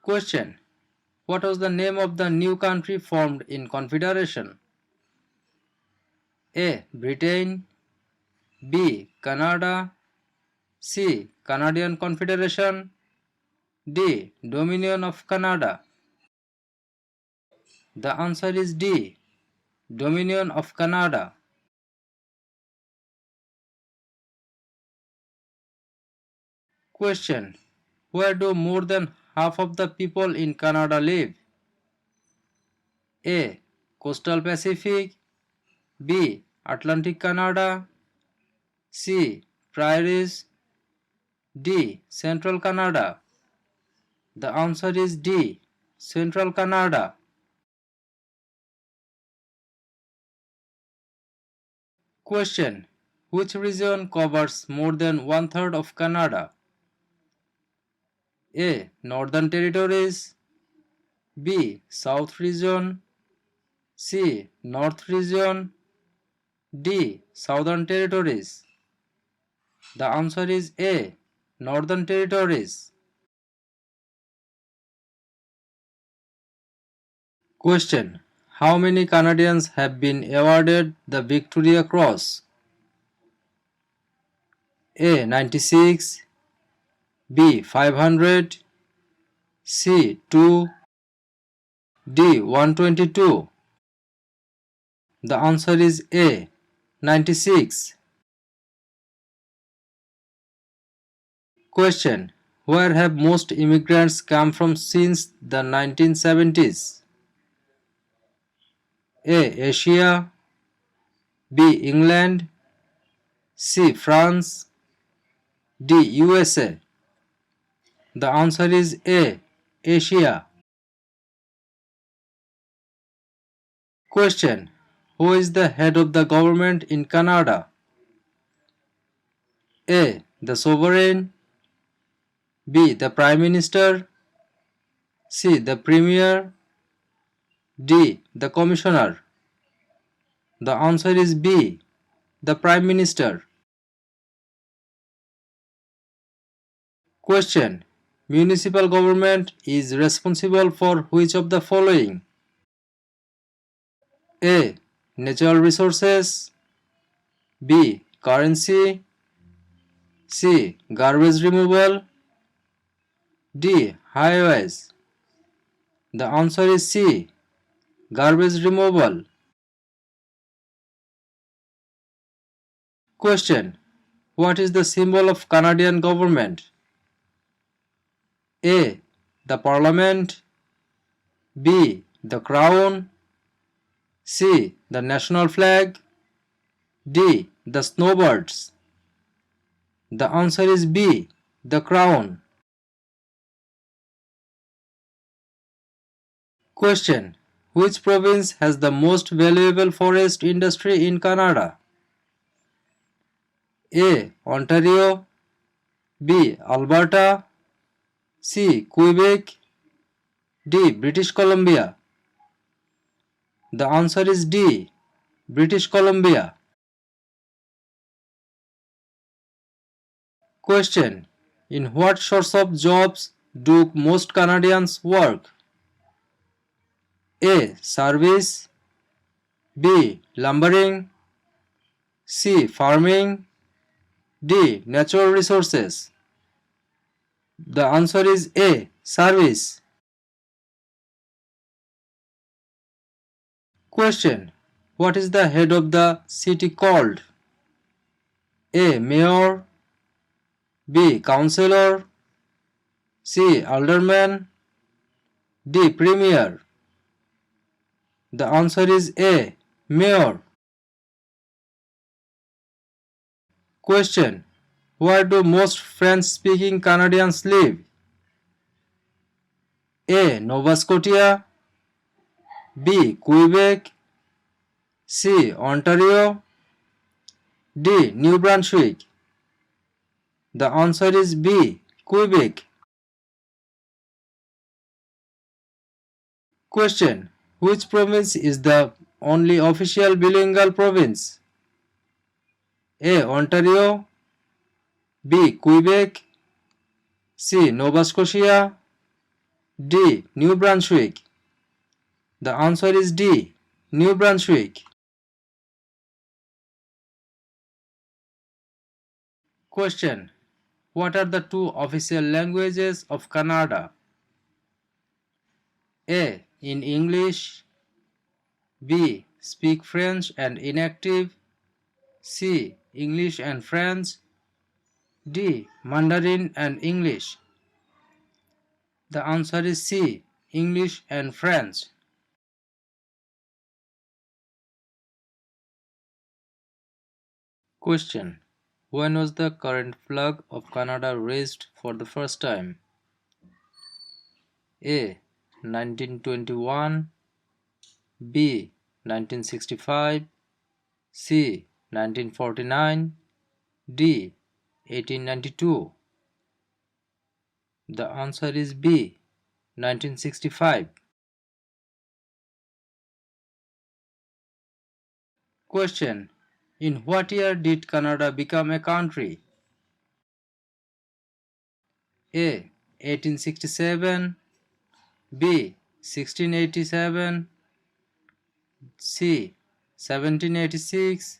Question: What was the name of the new country formed in Confederation? A. Britain, B. Canada, C. Canadian Confederation, D. Dominion of Canada. The answer is D. Dominion of Canada. Question: Where do more than half of the people in Canada live? A. Coastal Pacific, B. Atlantic Canada, C. Prairies, D. Central Canada. The answer is D. Central Canada. Question: Which region covers more than one-third of Canada? A. Northern Territories, B. South Region, C. North Region, D. Southern Territories. The answer is A. Northern Territories. Question: How many Canadians have been awarded the Victoria Cross? A. 96, B. 500, C. 2, D. 122. The answer is A. 96. Question: Where have most immigrants come from since the 1970s? A. Asia, B. England, C. France, D. USA. The answer is A. Asia. Question: Who is the head of the government in Canada? A. The Sovereign, B. The Prime Minister, C. The Premier, D. The Commissioner. The answer is B. The Prime Minister. Question: Municipal government is responsible for which of the following? A. Natural resources, B. Currency, C. Garbage removal, D. Highways. The answer is C. Garbage removal. Question: What is the symbol of Canadian government? A. The Parliament, B. The Crown, C. The national flag, D. The snowbirds. The answer is B. The Crown. Question: Which province has the most valuable forest industry in Canada? A. Ontario, B. Alberta, C. Quebec, D. British Columbia. The answer is D. British Columbia. Question: In what sorts of jobs do most Canadians work? A. Service, B. Lumbering, C. Farming, D. Natural resources. The answer is A. Service. Question: What is the head of the city called? A. Mayor, B. Councillor, C. Alderman, D. Premier. The answer is A. Mayor. Question: Where do most French-speaking Canadians live? A. Nova Scotia, B. Quebec, C. Ontario, D. New Brunswick. The answer is B. Quebec. Question: Which province is the only official bilingual province? A. Ontario, B. Quebec, C. Nova Scotia, D. New Brunswick. The answer is D. New Brunswick. Question. What are the two official languages of Canada? A. In English. B. Speak French and inactive. C. English and French. D. Mandarin and English. The answer is C. English and French. Question. When was the current flag of Canada raised for the first time? A. 1921. B. 1965. C. 1949. D. 1892. The answer is B. 1965. Question. In what year did Canada become a country? A. 1867. B. 1687. C. 1786.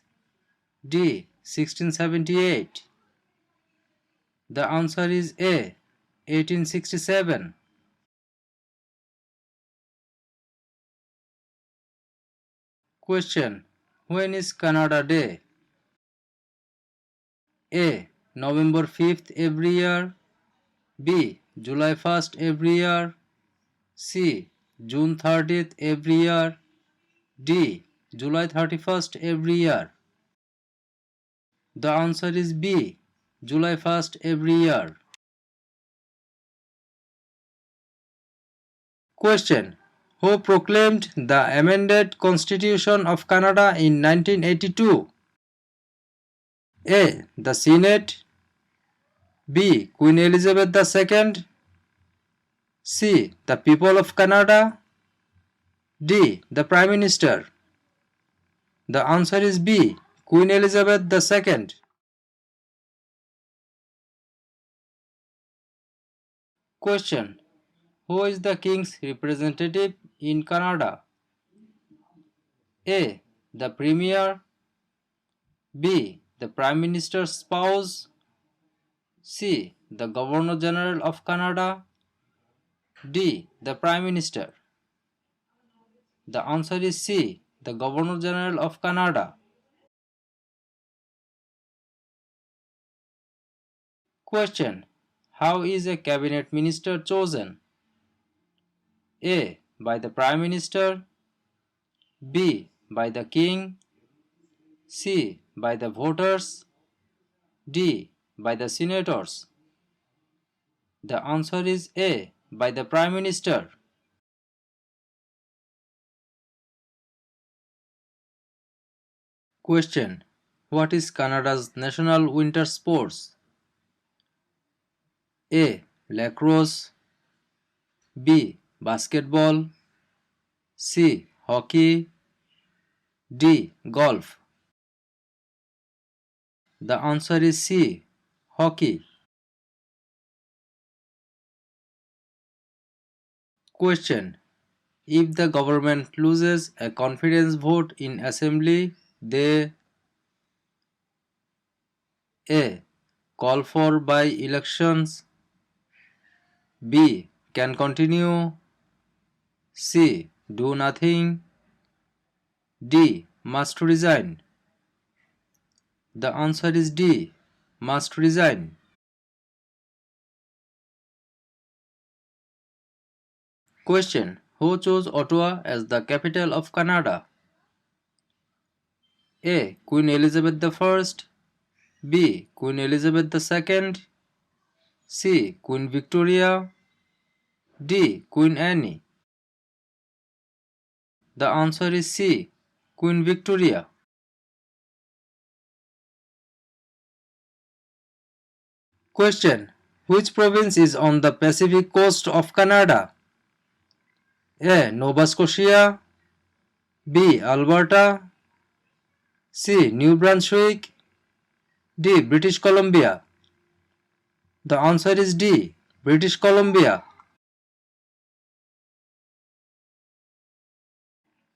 D. 1678. The answer is A. 1867. Question. When is Canada Day? A. November 5th every year. B. July 1st every year. C. June 30th every year. D. July 31st every year. The answer is B. July 1st every year. Question. Who proclaimed the amended Constitution of Canada in 1982? A. The Senate. B. Queen Elizabeth II. C. The people of Canada. D. The Prime Minister. The answer is B. Queen Elizabeth II. Question. Who is the King's representative in Canada? A. The Premier. B. The Prime Minister's spouse. C. The Governor General of Canada. D. The Prime Minister. The answer is C. The Governor General of Canada. Question. How is a cabinet minister chosen? A. By the Prime Minister. B. By the King. C. By the voters. D. By the senators. The answer is A. By the Prime Minister. Question. What is Canada's national winter sports? A. Lacrosse. B. Basketball. C. Hockey. D. Golf. The answer is C. Hockey. Question. If the government loses a confidence vote in assembly, they A. Call for by-elections. B. Can continue. C. Do nothing. D. Must resign. The answer is D. Must resign. Question. Who chose Ottawa as the capital of Canada? A. Queen Elizabeth I. B. Queen Elizabeth II. C. Queen Victoria. D. Queen Anne. The answer is C. Queen Victoria. Question. Which province is on the Pacific coast of Canada? A. Nova Scotia. B. Alberta. C. New Brunswick. D. British Columbia. The answer is D. British Columbia.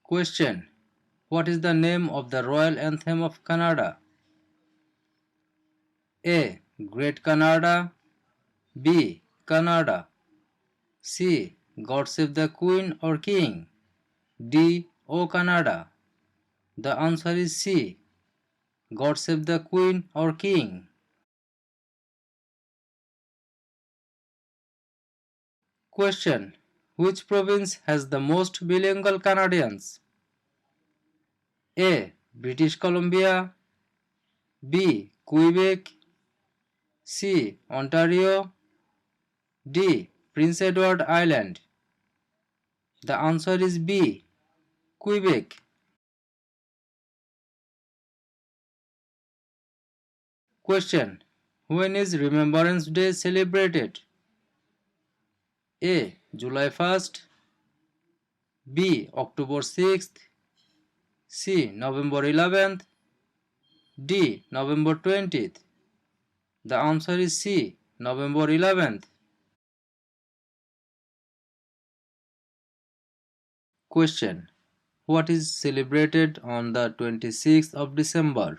Question. What is the name of the royal anthem of Canada? A. Great Canada. B. Canada. C. God Save the Queen or King. D. O Canada. The answer is C. God Save the Queen or King. Question. Which province has the most bilingual Canadians? A. British Columbia. B. Quebec. C. Ontario. D. Prince Edward Island. The answer is B. Quebec. Question. When is Remembrance Day celebrated? A. July 1st. B. October 6th. C. November 11th. D. November 20th. The answer is C. November 11th. Question. What is celebrated on the 26th of December?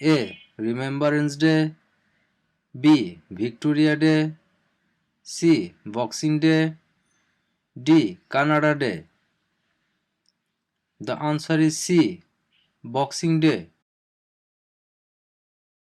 A. Remembrance Day. B. Victoria Day. C. Boxing Day. D. Canada Day. The answer is C. Boxing Day.